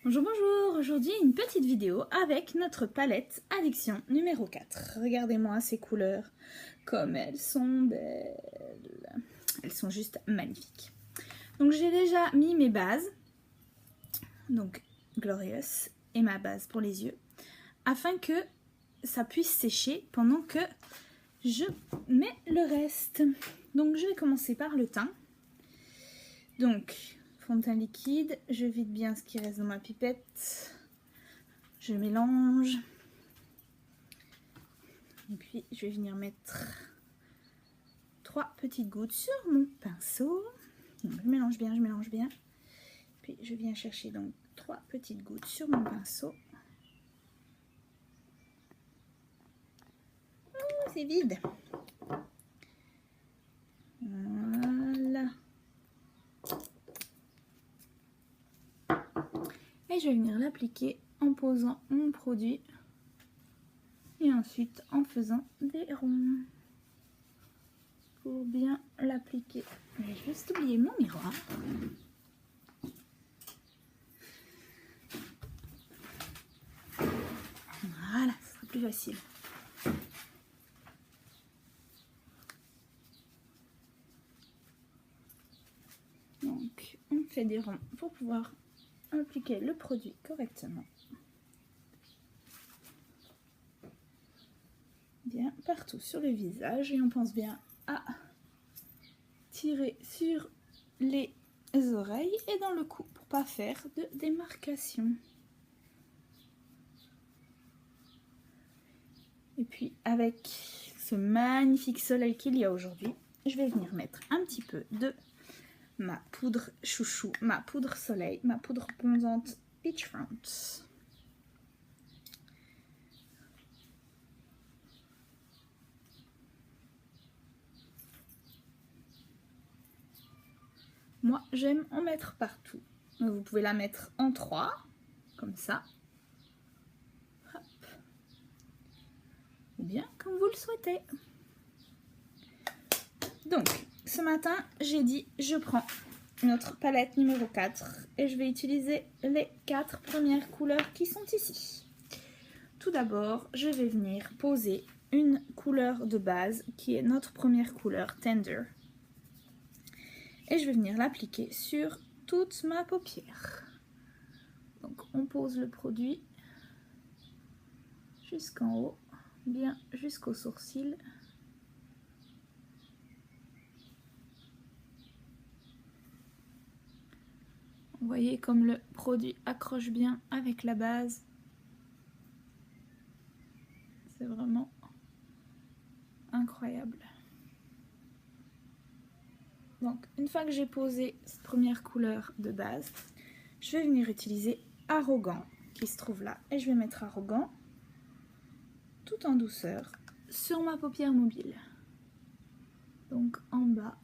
Bonjour, bonjour! Aujourd'hui, une petite vidéo avec notre palette Addiction numéro 4. Regardez-moi ces couleurs, comme elles sont belles. Elles sont juste magnifiques. Donc, j'ai déjà mis mes bases, donc Glorious, et ma base pour les yeux, afin que ça puisse sécher pendant que je mets le reste. Donc, je vais commencer par le teint. Donc, fond de teint liquide, je vide bien ce qui reste dans ma pipette, je mélange, et puis je vais venir mettre 3 petites gouttes sur mon pinceau. Donc, je mélange bien, puis je viens chercher donc 3 petites gouttes sur mon pinceau. Oh, c'est vide. Voilà. Et je vais venir l'appliquer en posant mon produit et ensuite en faisant des ronds pour bien l'appliquer. J'ai juste oublié mon miroir. Voilà, ce sera plus facile. Donc on fait des ronds pour pouvoir appliquer le produit correctement. Bien partout sur le visage et on pense bien à tirer sur les oreilles et dans le cou pour pas faire de démarcation. Et puis avec ce magnifique soleil qu'il y a aujourd'hui, je vais venir mettre un petit peu de ma poudre chouchou, ma poudre soleil, ma poudre bronzante Beachfront. Moi, j'aime en mettre partout. Vous pouvez la mettre en 3, comme ça. Hop. Ou bien comme vous le souhaitez. Donc, ce matin, j'ai dit, je prends notre palette numéro 4 et je vais utiliser les 4 premières couleurs qui sont ici. Tout d'abord, je vais venir poser une couleur de base qui est notre première couleur, Tender. Et je vais venir l'appliquer sur toute ma paupière. Donc on pose le produit jusqu'en haut, bien jusqu'au sourcil. Vous voyez comme le produit accroche bien avec la base. C'est vraiment incroyable. Donc une fois que j'ai posé cette première couleur de base, je vais venir utiliser Arrogant qui se trouve là. Et je vais mettre Arrogant tout en douceur sur ma paupière mobile. Donc en bas.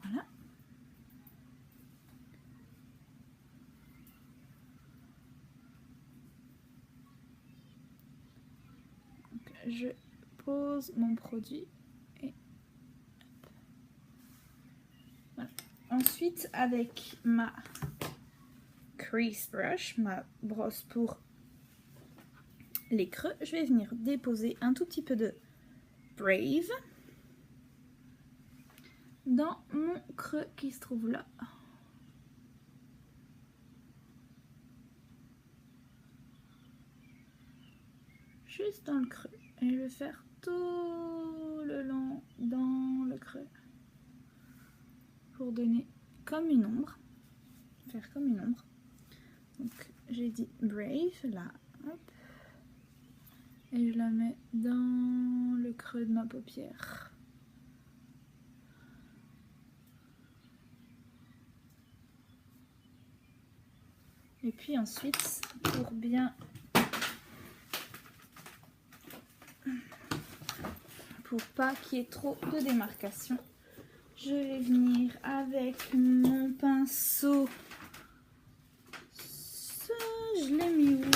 Voilà. Donc, je pose mon produit et voilà. Ensuite, avec ma crease brush, ma brosse pour les creux, je vais venir déposer un tout petit peu de Brave dans mon creux qui se trouve là. Juste dans le creux. Et je vais faire tout le long dans le creux pour donner comme une ombre. Faire comme une ombre. Donc j'ai dit Brave là. Hop. Et je la mets dans le creux de ma paupière. Et puis ensuite, pour pas qu'il y ait trop de démarcation, je vais venir avec mon pinceau. Je l'ai mis où?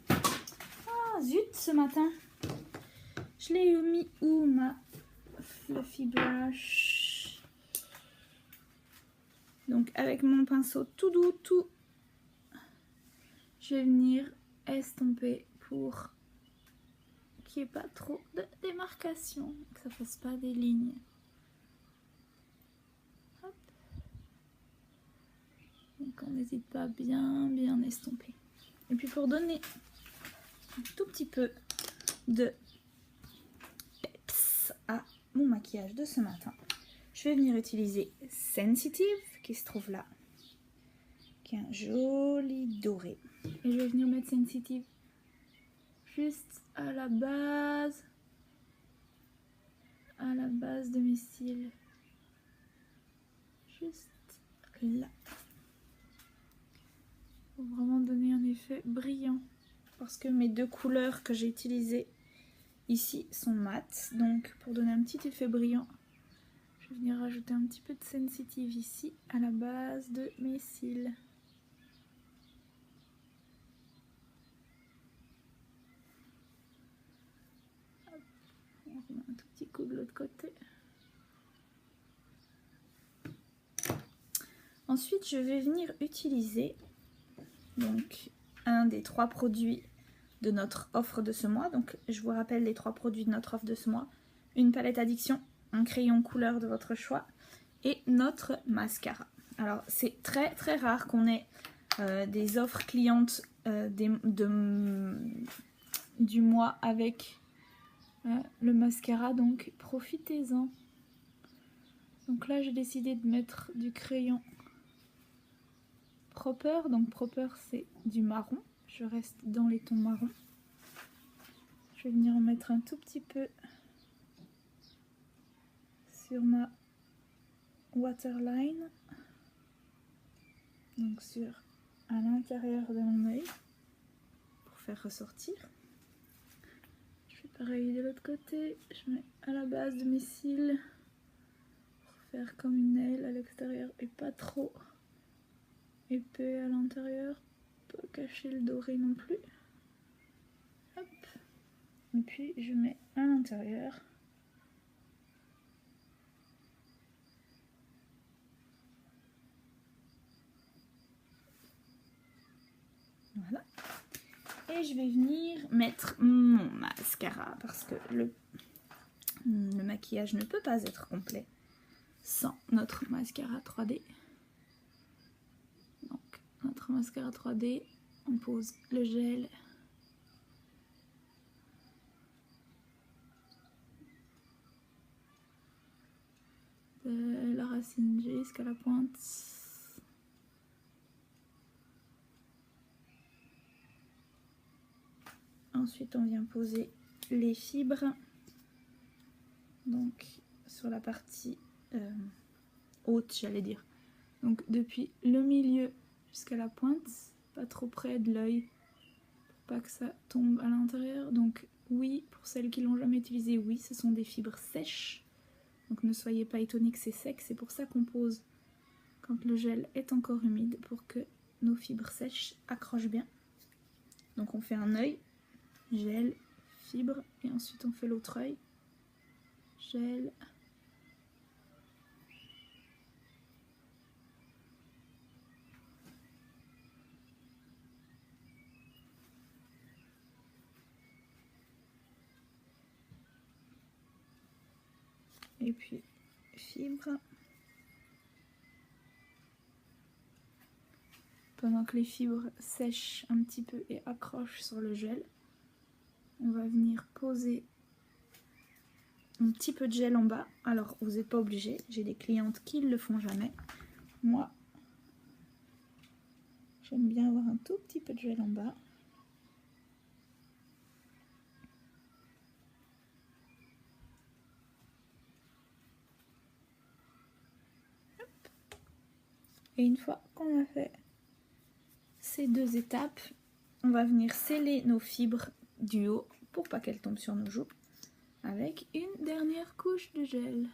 Ah zut, ce matin Je l'ai mis où ma fluffy brush? Donc avec mon pinceau tout doux, je vais venir estomper pour qu'il n'y ait pas trop de démarcation, que ça fasse pas des lignes. Hop. Donc on n'hésite pas à bien estomper. Et puis pour donner un tout petit peu de peps à mon maquillage de ce matin, je vais venir utiliser Sensitive qui se trouve là, qui est un joli doré. Et je vais venir mettre Sensitive juste à la base de mes cils. Juste là. Pour vraiment donner un effet brillant. Parce que mes deux couleurs que j'ai utilisées ici sont mates. Donc pour donner un petit effet brillant, je vais venir rajouter un petit peu de Sensitive ici à la base de mes cils. On remet un tout petit coup de l'autre côté. Ensuite, je vais venir utiliser donc un des 3 produits de notre offre de ce mois. Donc, je vous rappelle les 3 produits de notre offre de ce mois. Une palette Addiction, un crayon couleur de votre choix et notre mascara. Alors, c'est très rare qu'on ait des offres clientes du mois avec le mascara, donc profitez-en. Donc là, j'ai décidé de mettre du crayon Proper. Donc Proper, c'est du marron. Je reste dans les tons marron. Je vais venir en mettre un tout petit peu sur ma waterline. Donc à l'intérieur de mon œil pour faire ressortir. Je fais pareil de l'autre côté. Je mets à la base de mes cils pour faire comme une aile à l'extérieur et pas trop épais à l'intérieur. Pas cacher le doré non plus. Hop. Et puis je mets à l'intérieur. Voilà. Et je vais venir mettre mon mascara parce que le maquillage ne peut pas être complet sans notre mascara 3D. Donc notre mascara 3D, on pose le gel. De la racine jusqu'à la pointe. Ensuite, on vient poser les fibres. Donc, sur la partie haute, j'allais dire. Donc, depuis le milieu jusqu'à la pointe, pas trop près de l'œil, pour pas que ça tombe à l'intérieur. Donc, oui, pour celles qui l'ont jamais utilisé, oui, ce sont des fibres sèches. Donc, ne soyez pas étonnés que c'est sec. C'est pour ça qu'on pose quand le gel est encore humide, pour que nos fibres sèches accrochent bien. Donc, on fait un œil. Gel, fibre, et ensuite on fait l'autre œil, gel, et puis fibre. Pendant que les fibres sèchent un petit peu et accrochent sur le gel, on va venir poser un petit peu de gel en bas. Alors vous n'êtes pas obligé, j'ai des clientes qui ne le font jamais. Moi, j'aime bien avoir un tout petit peu de gel en bas. Hop. Et une fois qu'on a fait ces 2 étapes, on va venir sceller nos fibres du haut pour pas qu'elles tombent sur nos joues avec une dernière couche de gel.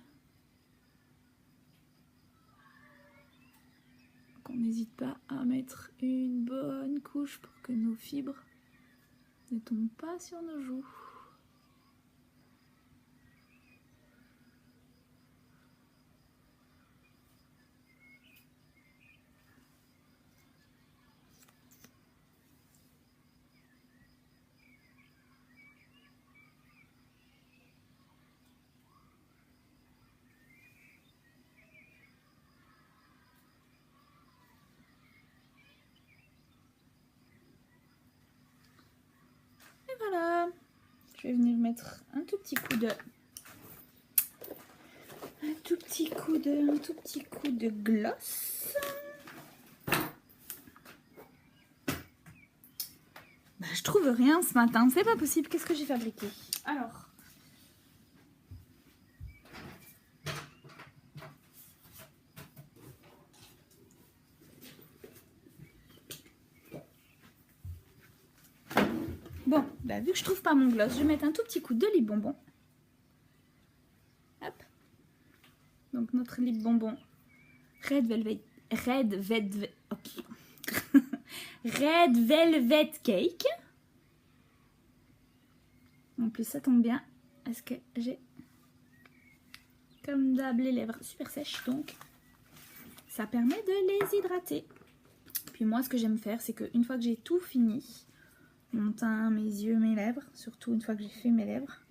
Donc on n'hésite pas à mettre une bonne couche pour que nos fibres ne tombent pas sur nos joues. voilà. Je vais venir mettre un tout petit coup de... Un tout petit coup de gloss. Bah, je trouve rien ce matin, c'est pas possible. Qu'est-ce que j'ai fabriqué? Alors... Bon, bah, vu que je trouve pas mon gloss, je vais mettre un tout petit coup de lip bonbon. Hop. Donc notre lip bonbon Red Velvet ok. Red Velvet Cake. En plus ça tombe bien parce que j'ai comme d'hab les lèvres super sèches, donc ça permet de les hydrater. Puis moi ce que j'aime faire, c'est qu'une fois que j'ai tout fini, mon teint, mes yeux, mes lèvres, surtout une fois que j'ai fait mes lèvres,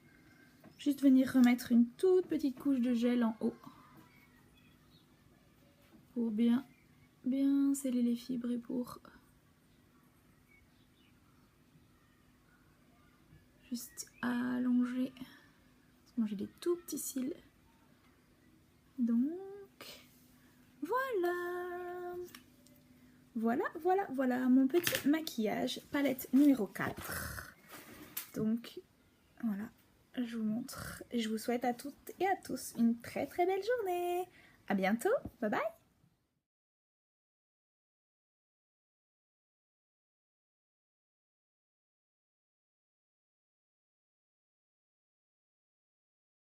juste venir remettre une toute petite couche de gel en haut pour bien sceller les fibres et pour juste allonger. Moi j'ai des tout petits cils, donc voilà mon petit maquillage palette numéro 4. Donc voilà, je vous montre et je vous souhaite à toutes et à tous une très belle journée. À bientôt, bye bye.